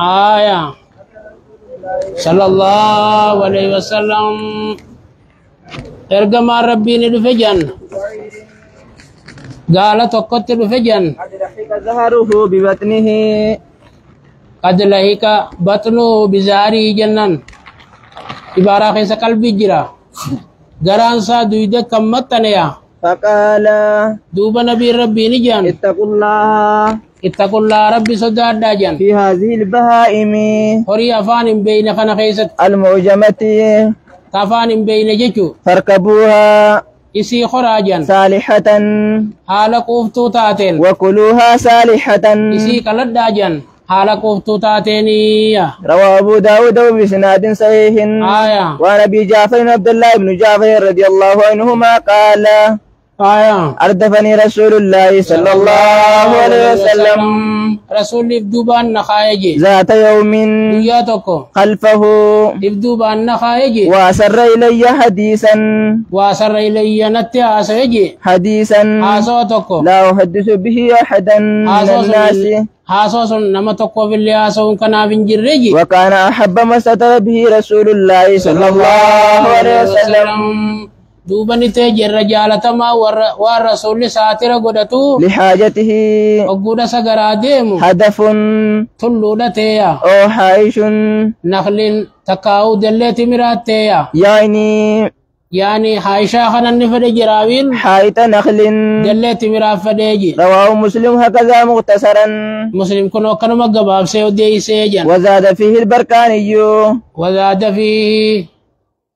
آية صلى الله عليه وسلم ارجم ربي ندفجن قال تقت دفجن قد لحق زهره ببطنه قد لهك بطنه بزاري جنن عبارة خيس قلبي جرا غران سا دويدة كمتنيا فقال دوب نبي ربي نجان اتقوا الله ربي صداد داجان في هذه البهائم هوري أفان بين خنا خيست المعجمة تفان بين جيشو فاركبوها إسي خراجان صالحة حال قفتو تاتين وكلوها صالحة إسي كالد داجان حال قفتو تاتينية رواه أبو داود بسناد صحيح وعن أبي جعفر عبد الله بن جعفر رضي الله عنهما قال أردفني رسول الله صلى الله عليه وسلم رسول إفدوبان نخايجي ذات يوم ياتوكو خلفه إفدوبان نخايجي وأسر إلي حديثا وأسر إلي نتي آسيجي حديثا آسوتوكو لا أحدث به أحدا من الناس حاسوس نما توكو باللي آسون كنا بنجرجي وكان أحب ما ستر به رسول الله صلى الله عليه وسلم دوبني تجر رجالتما والرسول ساتر قدتو لحاجته وقود سقراديم هدف تلودتيا أو حائش نخل تقاو دلت مراتيا يعني حائشة خنا نفد جراوين حائط نخل دلت مرافديجي رواه مسلم هكذا مختصرا مسلم كنو كانوا مقباب سيودي سيجن وزاد فيه البركاني وزاد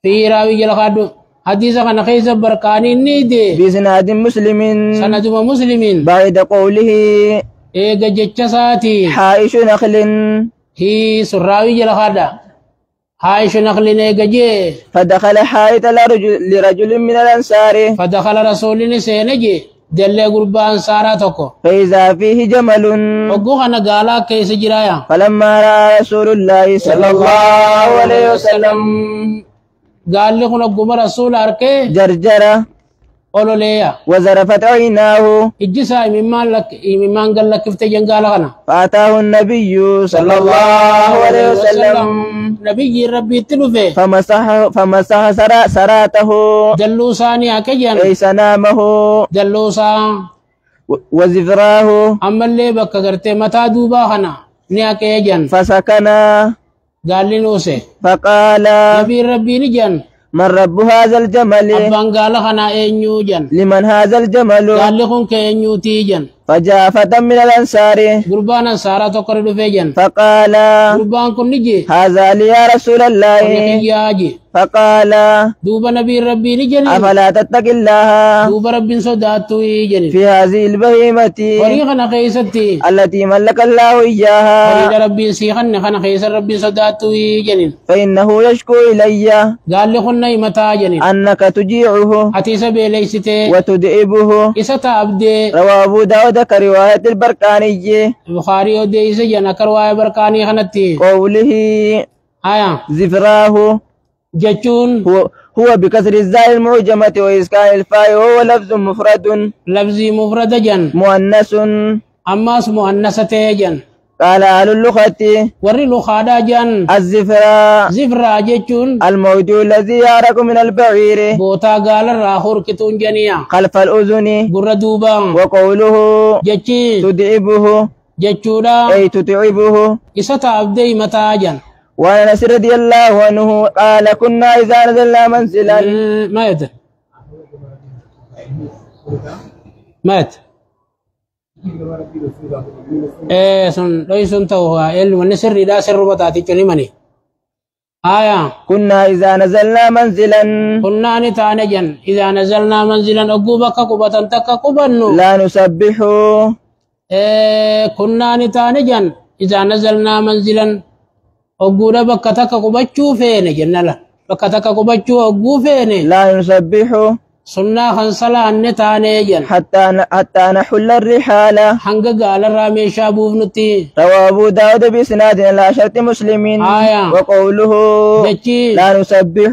فيه راوي جلخادو حديث كان خيس بركاني نيدي بسناد مسلم سند مسلمين بعد قوله ايغا جچساتي حائش نخل هي سراوي جلخادا حائش نخل ايغا جي فدخل حائط لرجل من الانصار فدخل رسول سينجي دل غربان ساراتكو فإذا فيه جمل وغوخنا غالا كيس جرايا فلما رأى رسول الله صلى الله عليه وسلم قال لي خلق رسول أركي جرجرة قولوا لي وزرفت عيناه إجسا ممان قال لك كيف تجنقال فأتاه النبي صلى الله عليه وسلم نبي ربي تلفه فمسح سراته دلوساني أكجن أي سنامه دلوسان وزفراه أما اللي بك قرتي متى دوبا خنا نياكيجن فسكنا قال لي نوسي فقال نبي ربي نجن من رب هذا الجمل أبان قال خنا إنيو جن لمن هذا الجمل قال لكم كإنيو تيجن فجاء فتى من الأنصار قربان أنصار تقرد فيجن فقال قربان كن نجي هذا لي يا رسول الله فقال دوب نبي ربي نجن أفلا تتق الله دوب ربي صداتو يجن في هذه البهيمة وريخنا خيستي التي ملك الله إياها وريد ربي سيخن خنا خيس ربي صداتو يجن فإنه يشكو إلي قال لي خنا متى جن أنك تجيعه أتيس بيليستي وتدئبه إستا أبدي رواه أبو داود كرواية البركاني البخاري وديس جنا كرواية بركاني خنتي قوله زفراه جتون هو بكسر الزاء المعجمة وإسكان الفاء وهو لفظ مفرد لفظي مفرد جن مؤنث أماس مؤنثة جن قال أهل اللغة وري لخادا جن زفرا جتون الموضوع الذي يعرق من البعير بوتا قال راهور كتون جنيا خلف الأذن قردوبا وقوله جتين تدعبه جتودا أي تتعبه إستا أبدي متى جن وعن أنس رضي الله عنه قال كنا إذا نزلنا منزلا مات سن ليسن توها ال ونسر إذا سر بتاتي كلمني كنا إذا نزلنا منزلا كنا نتانجن إذا نزلنا منزلا أقوبك قبة تك قبنو لا نسبح كنا نتانجن إذا نزلنا منزلا أقول بكتك قبتشو فين جنلا بكتك قبتشو أقو فين لا نسبح سنة خنصلا النتانيجن حتى نحل الرحال حنق قال الرامي شابوف نتي. رواه أبو داود بإسناد لا شرط مسلم. وقوله لا نسبح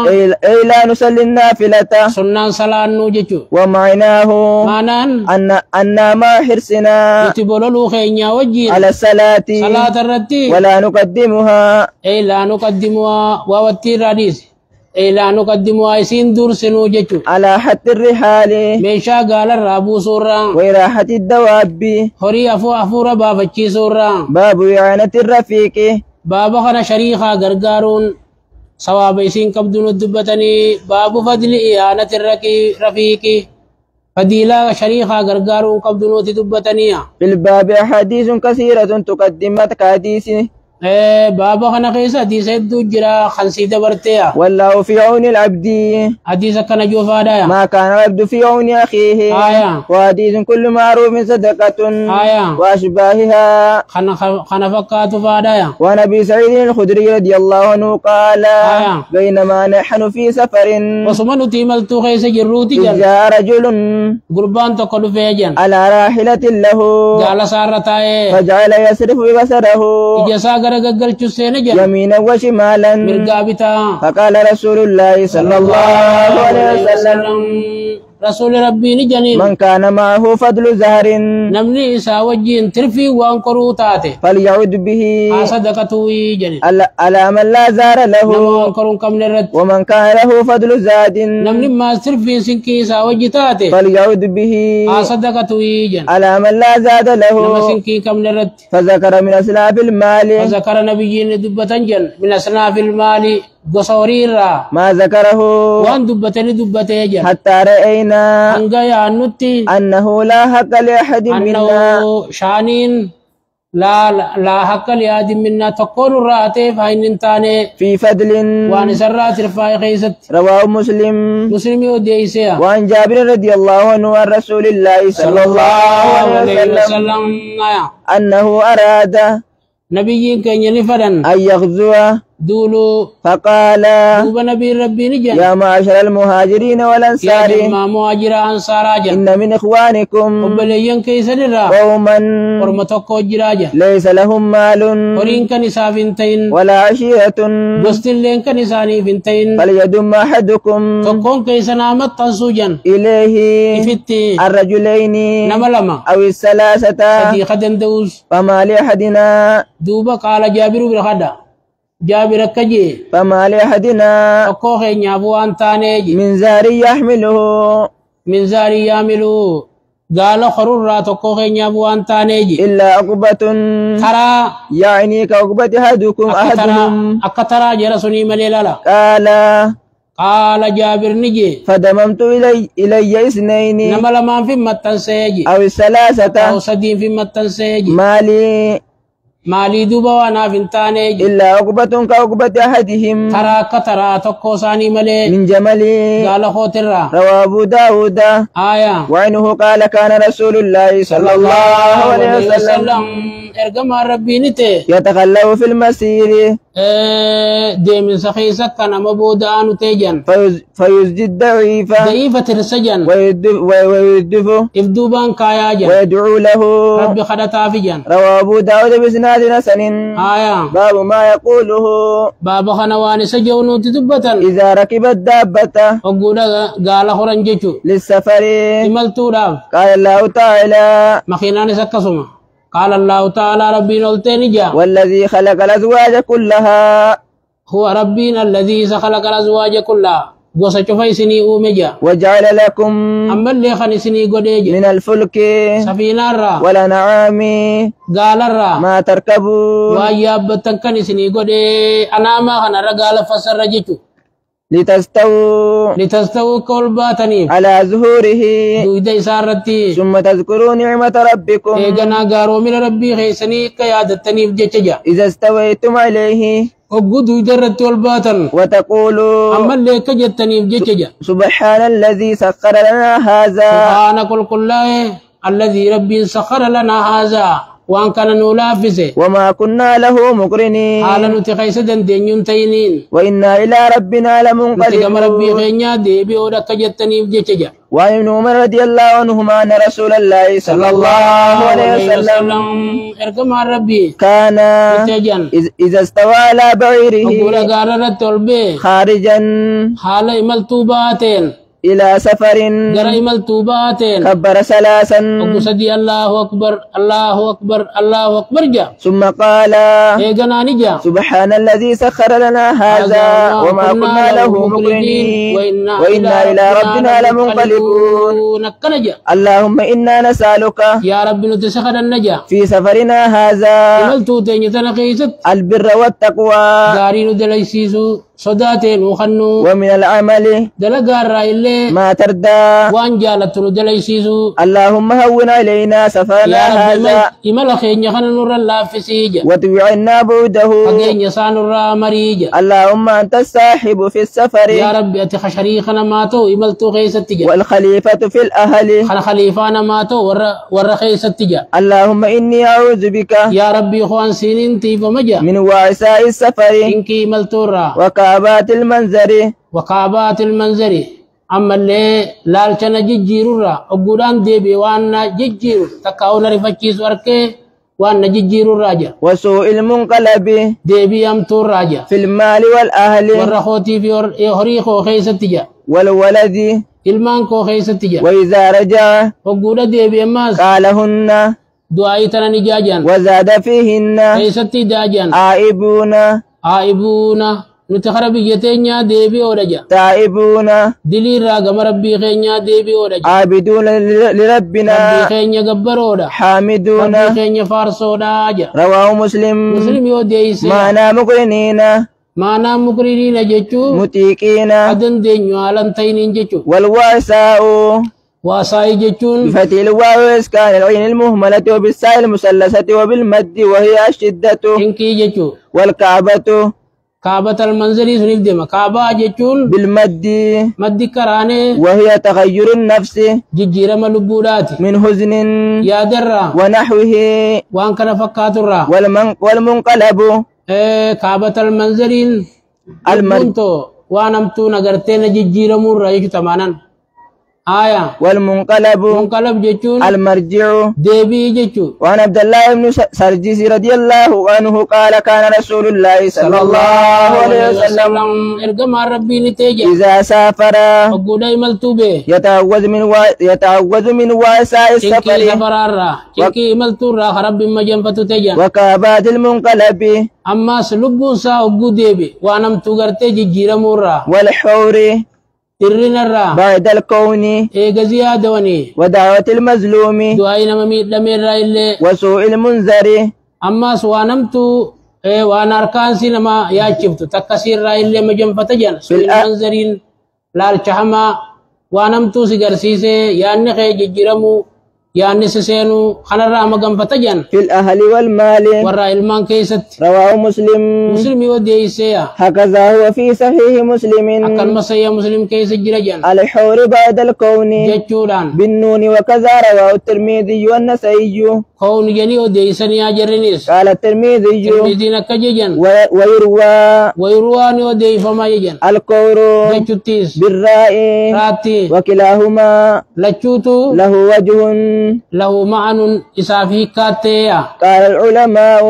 أي لا نصلي النافلة سنة صلاة نوجتو. ومعناه أن ما حرصنا على الصلاة ولا نقدمها أي لا نقدمها ووتير راديس أي لا نقدمها يسين دور سنوجتو على حتى الرحال ميشا قال الرابو سورا وراحة الدواب هري أفو ربا فچي سورا. باب إعانة الرفيق باب خنا شريخا غرغارون سواب يسين كبدون الدبتني. باب فضل إعانة الرفيق فضيلة شريخا غرغارون كبدون الدبتني. في الباب أحاديث كثيرة تقدمت كحديث بابا خنا خيسا حديث دو جرا خنسي دبرتيا. والله في عون العبد حديث كان جوفا دايا ما كان العبد في عون أخيه. وحديث كل معروف صدقة وأشباهها خنا فكات فادايا. ونبي سعيد الخدري رضي الله عنه قال بينما نحن في سفر وسمن تيملتو خيس جروتي جاء رجل قربان تقول فيجن على راحلة له قال سارتاي فجعل يصرف بصره يمينا وشمالا فقال رسول الله صلى الله عليه وسلم رسول ربي نجنين من كان معه فضل زهر نمني إسا وجين ترفي وانقروا تاته فليعود به صدقته جنين على من لا زار له ومن كان له فضل زاد نمني ما ترفي سنكي إسا وجي تاته فليعود به صدقته جنين على من لا زاد له سنكي كم نرد. فذكر من أسلاف المال فذكر نبيين دبتنجن من أسلاف المال قصوريرا ما ذكره وان دبتني جن حتى رأينا أنه لا حق لأحد منا شانين لا حق لأحد منا تقول الراتي فإن انتاني في فضل وان سرات رفاي خيست. رواه مسلم وديسيا. وعن جابر رضي الله عنه عن رسول الله صلى الله عليه وسلم أنه أراد نبي كان ينفرن أن يغزو دولو فقال دوب نبي ربي نجن يا معشر المهاجرين والأنصار يا جماعة مهاجر أنصار إن من إخوانكم وبليين كيس نرى قوما ورمتوكو جراجة ليس لهم مال ورين كنسا فنتين ولا عشيرة قستلين كنساني فنتين فليدم أحدكم تكون كيس نامت تنسوجا إليه إفتي الرجلين نملما أو الثلاثة سدي خدن دوس فما لأحدنا دوبا قال جابر بالخدا جابر كجي فما لأحدنا أكوخي نيابوان تانيجي من زاري يحمله قال خرورا تكوخي نيابوان تانيجي إلا عقبة ترى يعني كعقبة أحدهم أكترى جرسني مليلالا قال جابر نجي فدممت إلي اثنين نملا ما في متنسيجي أو الثلاثة أو صدين في متنسيجي مالي دوبا وانا فنتانيجي إلا عقبة كعقبة أحدهم ترى تكو ساني ملي من جملي قال خوترا. رواه أبو داود وعنه قال كان رسول الله صلى الله عليه وسلم ارقم ربي نتي يتخلف في المسير ديم سخيسة كان مبودان تيجن فيزجد ضعيفة السجن ويدف إفدوبان كاياجن ويدعو له ربي خدتا في جن. رواه أبو داود بإسناد حسن باب ما يقوله باب خنوان سجونو تتبتا إذا ركب الدابة وقولا قال خرنجتو للسفر إمالتو داف. قال الله تعالى مخيناني سكسوما قال الله تعالى ربي نولتين جا والذي خلق الأزواج كلها هو ربنا الذي خلق الأزواج كلها gosa cufay sinii uume jaa waja'ala lakum ammallee kan isinii godhee jira min alfulki safiinaarraa walana'aami gaalarraa maa tarkabu waan yaabbattan kan isinii godhee anaamaa kanarra gaala fassarra jechu لتستووا كولباتني على ظهوره دويدا إسارتي ثم تذكروا نعمة ربكم إيغنا غارو من ربي خيسني كيادتني بجتجا إذا استويتم عليه وقو دويدا رتي والباتن وتقولوا أما اللي كجتني بجتجا سبحان الذي سخر لنا هذا سبحان كل الذي ربي سخر لنا هذا وان كان نولافسه وما كنا له مقرنين حالا نتخيس دندين تينين وإنا إلى ربنا لمنقلبون نتقم ربي خينيا ديبي ودك جتني بجيجا وعن ابن عمر رضي الله عنهما أن رسول الله صلى الله عليه وسلم اركم ربي كان إذا استوى على بعيره خارجا حال ملتوباتين إلى سفر جرى ملتوبات كبر ثلاثا وقصدي الله أكبر الله أكبر الله أكبر جاء ثم قال سبحان الذي سخر لنا هذا وما كنا له مقرنين وإنا إلى ربنا لمنقلبون اللهم إنا نسألك يا رب نتسخر النجا في سفرنا هذا البر والتقوى دارين دليسيسو صداتين وخنو ومن العمل دلقار رأيلي ما تردى وان جالتنو دليسيسو اللهم هون علينا سفرنا هذا إمال خين يخن نور الله فسيج وتبعنا بعده فقين يسان الرا مريج اللهم أنت الصاحب في السفر يا رب أتخ شريخنا ماتو إمالتو خيس التجا والخليفة في الأهل خليفانا ماتو ور خيس التجا اللهم إني أعوذ بك يا ربي خوان سنين تيف مجا من وعساء السفر إنكي إمالتو را وكعبات المنزر وكعبات المنزر أما اللي لالچنا ججيرورا أقولان ديبي وانا ججيرو تكاونا رفاكيس وركي وانا ججيرو راجا وسوء المنقلب ديبي أمتور راجا في المال والأهل والرخوتي في هريخو خيستجا والولد المانكو خيستجا وإذا رجع أقول ديبي أماس قالهن دعايتنا نجاجا وزاد فيهن خيستي داجا آئبون نتخرب يتينيا ديبي ورجا تائبون دليل راغم ربي خينيا ديبي ورجا عابدون لربنا ربي خينيا غبر ورجا حامدون ربي خينيا فارس ورجا رواه مسلم يوديس معنا مقرنين جيتشو متيقين أدن دينيو عالنتين جيتشو والواساء واساي جيتشون بفتح الواو وإسكان العين المهملة وبالساء المثلثة وبالمد وهي الشدة إنكي جيتشو والكعبة كعبة المنزل سنيف ديما كعبة جيتشون بالمد مد كراني وهي تغير النفس جيجيرا ملبولات من حزن يا درا ونحوه وان كان فكاترا والمنقلب كعبة المنزل المنتو وانمتو نغرتين جيجيرا مرة يجو تمانا آية والمنقلب جيتشون المرجع ديبي جيتشو وعن عبد الله بن سرجس رضي الله عنه قال كان رسول الله صلى الله عليه وسلم ارقم ربي نتيجة إذا سافر أقول ملتوبة يتعوذ من واساء السفر إنكي ملتورا ربي مجنفة تجان وكابات المنقلب أما سلبوسا أقول ديبي وانمتو غرتي جيجيرا مرة والحور الرنرا بعد الكون زيادة وني ودعوة المظلوم دعائنا مميت لمن رأي وسوء المنذر أما سوانمتو وانا أركان سينما ياجبتو تكسير رأي اللي مجنفة جان سوء المنذرين لالشحما وانمتو سيقرسيسي يعني خي ججرمو يعني سسينو خنرا مغنفة جان في الأهل والمال ورا المان كيست رواه مسلم وديسيا هكذا هو في صحيح مسلم أكن مسيا مسلم كيس جرجان الحور بعد الكون جتشوران بالنون وكذا رواه الترمذي والنسائي كون جني وديسني أجرنيس قال الترمذي نكججان ويروى ودي فما يجان الكور جتشتيس بالراء راتي وكلاهما لچوتو له وجه له معنى إسافي كاتيا قال العلماء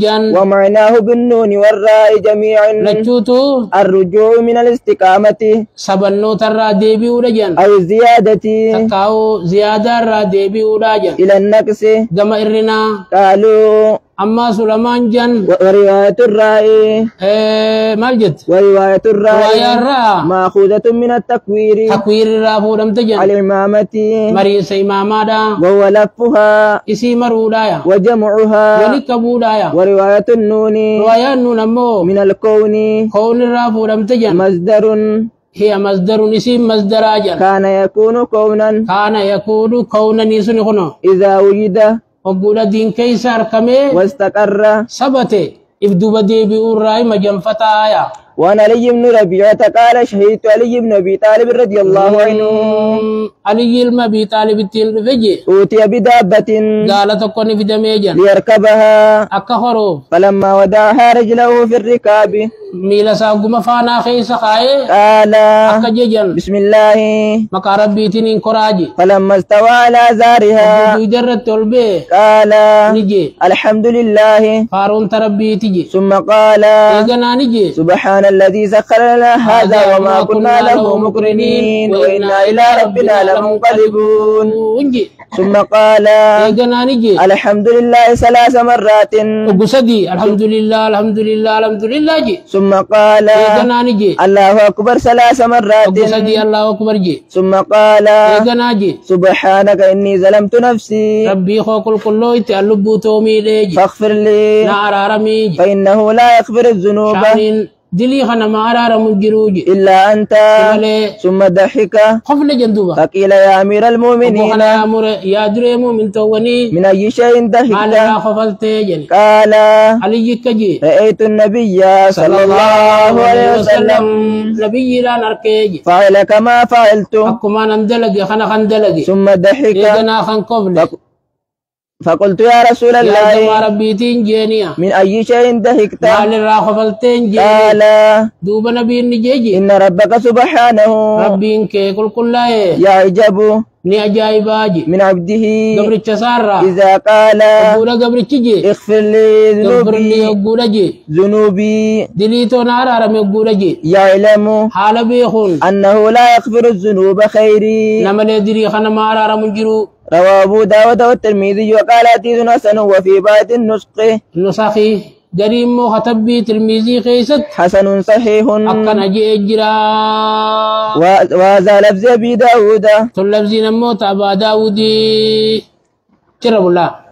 جان ومعناه بالنون والراء جميعا لچوتو الرجوع من الاستقامة سبنو ترى ديبي ورجان أو الزيادة تكاو زيادة را ديبي ورجان إلى النقص كما إرنا قالوا أما سلمان جان ورواية الرأي مالجت ورواية رواية الرأي مأخوذة من التكوير رافو لم تجن الإمامة مريس إماما دا وهو لفها إسي مرودايا وجمعها ولكبودايا ورواية النون رواية النون أمو من الكون كون رافو لم تجن مصدر هي مصدر اسم مصدر أجل كان يكون كونا نيسون خنو إذا وجد وقول دين كيسار كمي واستقر سبته إبدو بدي بيوراي مجنفتا آيا وعن علي بن ربيعة قال شهدت علي بن أبي طالب رضي الله عنه علي بن أبي طالب التلفجي أوتي بدابة قال تكون في دميجا ليركبها أكخرو فلما ودعها رجله في الركاب ميلا ساقم فانا خيس خاي قال أكججن بسم الله مكا ربي تنين كراجي فلما استوى على زارها درت تلبي قال نجي الحمد لله فارون تربي تجي ثم قال نجي سبحان الذي سخر لنا هذا وما كنا له مقرنين وإنا إلى ربنا لمنقلبون ثم قال نجي الحمد لله 3 مرات وقصدي الحمد لله الحمد لله الحمد لله جي ثم قال نجي الله أكبر 3 مرات وقصدي الله أكبر جي ثم قال نجي سبحانك إني ظلمت نفسي ربي خوكل كله يتعلبو تومي ليجي فاغفر لي نعرى رميج فإنه لا يغفر الذنوب دلي خنا ما عرى مجروج إلا أنت ثم ضحك خفل جندوبا فقيل يا أمير المؤمنين يا دري مؤمن توني من أي شيء ضحكت على خفلت جن قال علي كجي رأيت النبي صلى الله عليه وسلم نبي لا نركيج فعل كما فعلت أكما نندلق خنا خندلق ثم ضحك إذا خن قبل فقلت يا رسول الله يا ربي تنجينيا من أي شيء ضحكت قال الراخفلتين قال دوب نبي نجيجي إن ربك سبحانه ربي إنك كل كله يعجب ni ajaibaji من عبده gabricha sarra إذا قال gura gabrichiji اغفر لي ذنوبي دليتو نارا مغورجي يعلم حال بيخون أنه لا يغفر الذنوب خيري نمل يدري خنا مارا منجرو رواه أبو داود والترمذي وقال حديث حسن وفي بعض النسخ جريم خطبي ترمذي خيست حسن صحيح أكن أجي إجرا وهذا لفظ أبي داود تلفظ نموت أبا داودي شرب الله